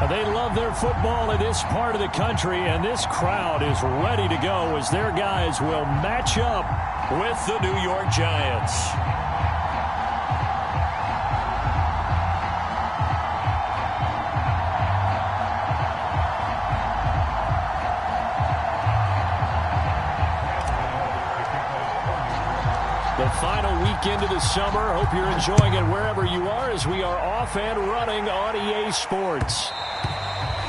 They love their football in this part of the country, and this crowd is ready to go as their guys will match up with the New York Giants. The final weekend of the summer. Hope you're enjoying it wherever you are as we are off and running on EA Sports.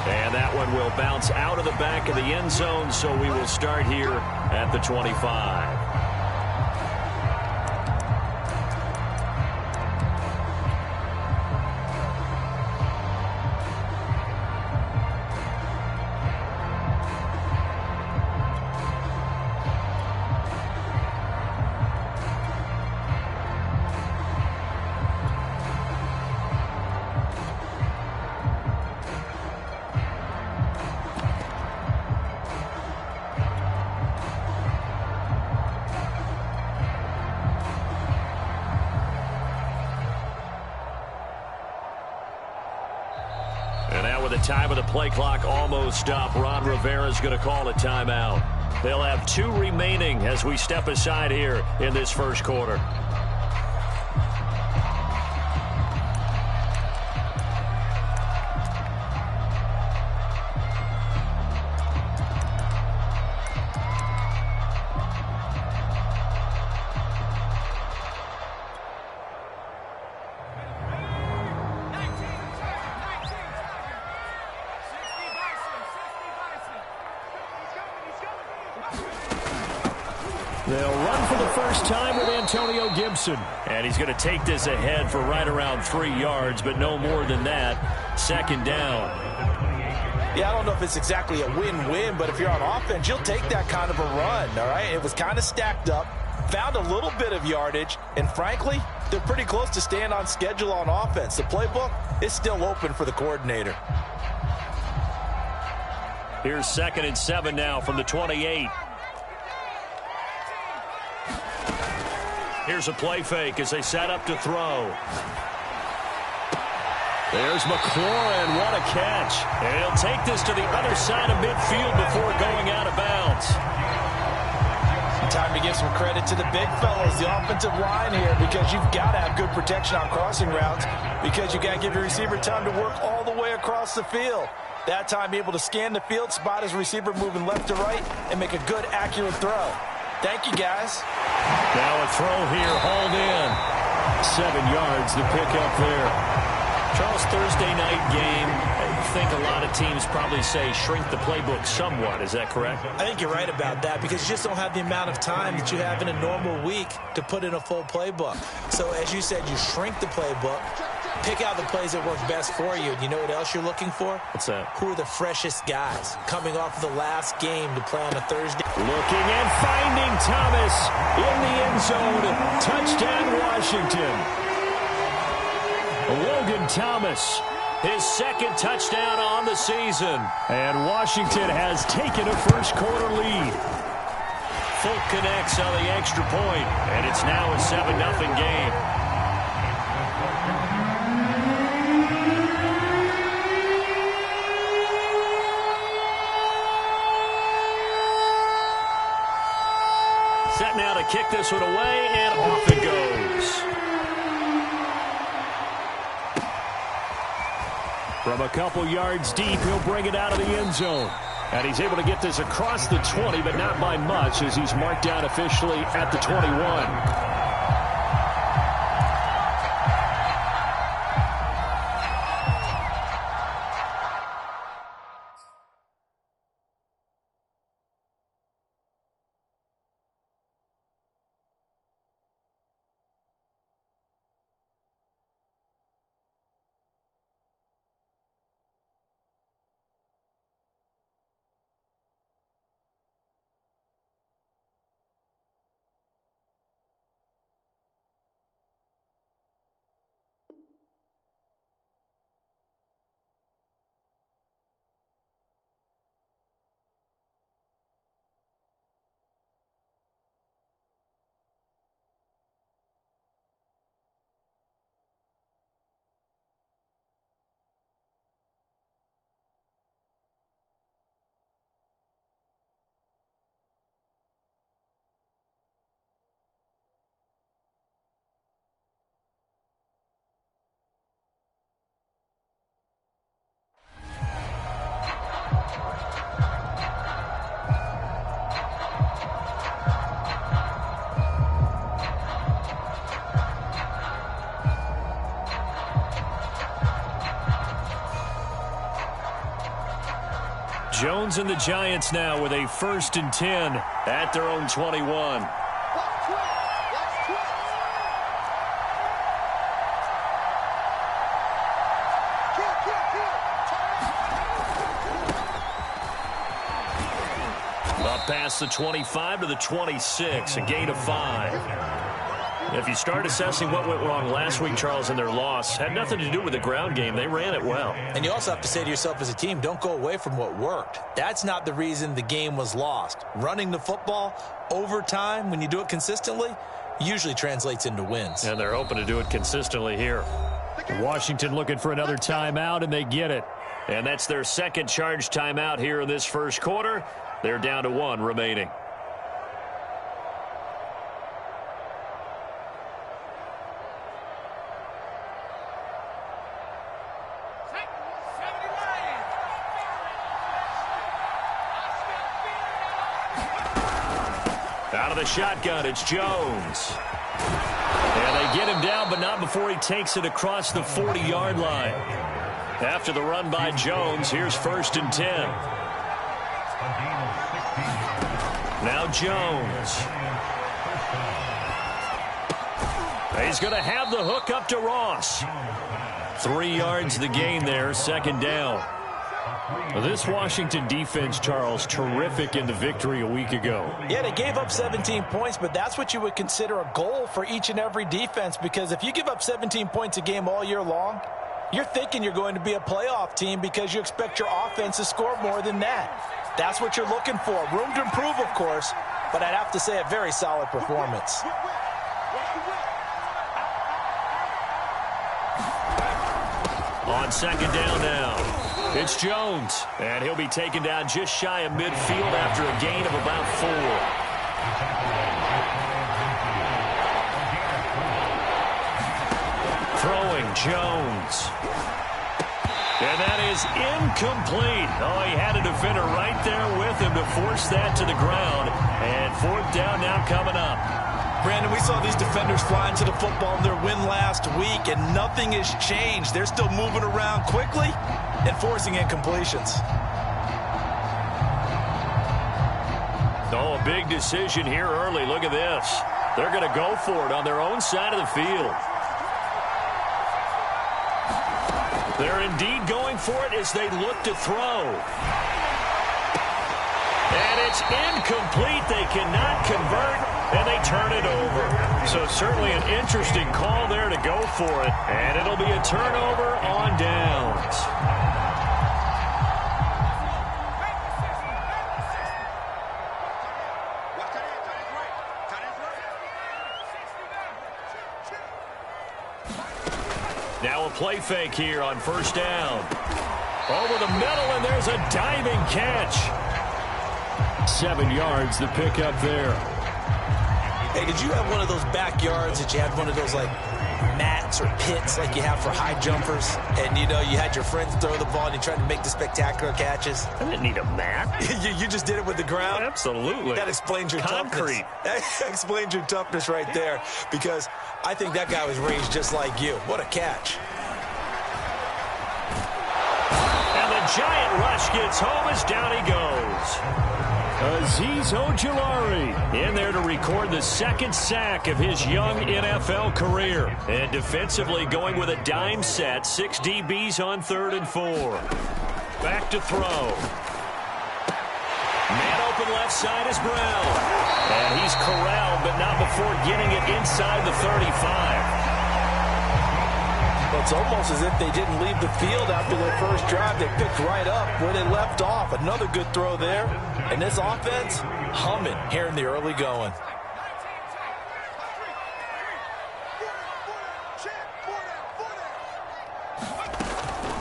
And that one will bounce out of the back of the end zone, so we will start here at the 25. And now with the time of the play clock almost up, Ron Rivera's going to call a timeout. They'll have 2 remaining as we step aside here in this first quarter. They'll run for the first time with Antonio Gibson. And he's going to take this ahead for right around 3 yards, but no more than that. Second down. Yeah, I don't know if it's exactly a win-win, but if you're on offense, you'll take that kind of a run, all right? It was kind of stacked up, found a little bit of yardage, and frankly, they're pretty close to staying on schedule on offense. The playbook is still open for the coordinator. Here's 2nd and 7 now from the 28. Here's a play fake as they set up to throw. There's McLaurin. What a catch. And he'll take this to the other side of midfield before going out of bounds. Time to give some credit to the big fellas, the offensive line here, because you've got to have good protection on crossing routes because you've got to give your receiver time to work all the way across the field. That time, be able to scan the field, spot his receiver moving left to right, and make a good, accurate throw. Thank you, guys. Now a throw here, hauled in. 7 yards to pick up there. Charles, Thursday night game, I think a lot of teams probably say shrink the playbook somewhat. Is that correct? I think you're right about that because you just don't have the amount of time that you have in a normal week to put in a full playbook. So as you said, you shrink the playbook, pick out the plays that work best for you. And you know what else you're looking for? What's that? Who are the freshest guys coming off of the last game to play on a Thursday? Looking and finding Thomas in the end zone. Touchdown, Washington. Logan Thomas, his 2nd touchdown on the season. And Washington has taken a first quarter lead. Folk connects on the extra point, and it's now a 7-0 game. Set now to kick this one away, and off it goes. From a couple yards deep, he'll bring it out of the end zone. And he's able to get this across the 20, but not by much as he's marked down officially at the 21. Jones and the Giants now with a 1st and 10 at their own 21. Up past the 25 to the 26, a gain of 5. If you start assessing what went wrong last week, Charles, in their loss, had nothing to do with the ground game. They ran it well. And you also have to say to yourself as a team, don't go away from what worked. That's not the reason the game was lost. Running the football over time, when you do it consistently, usually translates into wins. And they're hoping to do it consistently here. Washington looking for another timeout, and they get it. And that's their second charge timeout here in this first quarter. They're down to 1 remaining. Out of the shotgun, it's Jones. And they get him down, but not before he takes it across the 40-yard line. After the run by Jones, here's 1st and 10. Now Jones. He's going to have the hook up to Ross. 3 yards the gain there, 2nd down. This Washington defense, Charles, terrific in the victory a week ago. Yeah, they gave up 17 points, but that's what you would consider a goal for each and every defense, because if you give up 17 points a game all year long, you're thinking you're going to be a playoff team because you expect your offense to score more than that. That's what you're looking for. Room to improve, of course, but I'd have to say a very solid performance. On 2nd down now. It's Jones, and he'll be taken down just shy of midfield after a gain of about 4. Throwing Jones. And that is incomplete. Oh, he had a defender right there with him to force that to the ground. And 4th down now coming up. Brandon, we saw these defenders flying to the football in their win last week, and nothing has changed. They're still moving around quickly and forcing incompletions. Oh, a big decision here early. Look at this. They're going to go for it on their own side of the field. They're indeed going for it as they look to throw. And it's incomplete. They cannot convert, and they turn it over. So certainly an interesting call there to go for it. And it'll be a turnover on downs. Now a play fake here on 1st down. Over the middle, and there's a diving catch. 7 yards, the pickup there. Hey, did you have one of those backyards that you had one of those, like, mats or pits like you have for high jumpers? And, you know, you had your friends throw the ball and you tried to make the spectacular catches? I didn't need a mat. you just did it with the ground? Absolutely. That explains your concrete. Toughness. That explains your toughness right there, because I think that guy was raised just like you. What a catch. And the giant rush gets home as down he goes. Azeez Ojulari in there to record the 2nd sack of his young NFL career. And defensively going with a dime set. 6 DBs on 3rd and 4. Back to throw. Man open left side is Brown. And he's corralled, but not before getting it inside the 35. It's almost as if they didn't leave the field after their first drive. They picked right up where they left off. Another good throw there. And this offense, humming here in the early going.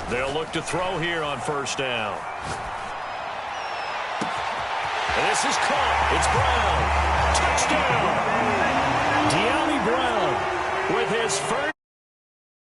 They'll look to throw here on 1st down. And this is caught. It's Brown. Touchdown. De'Ami Brown with his first.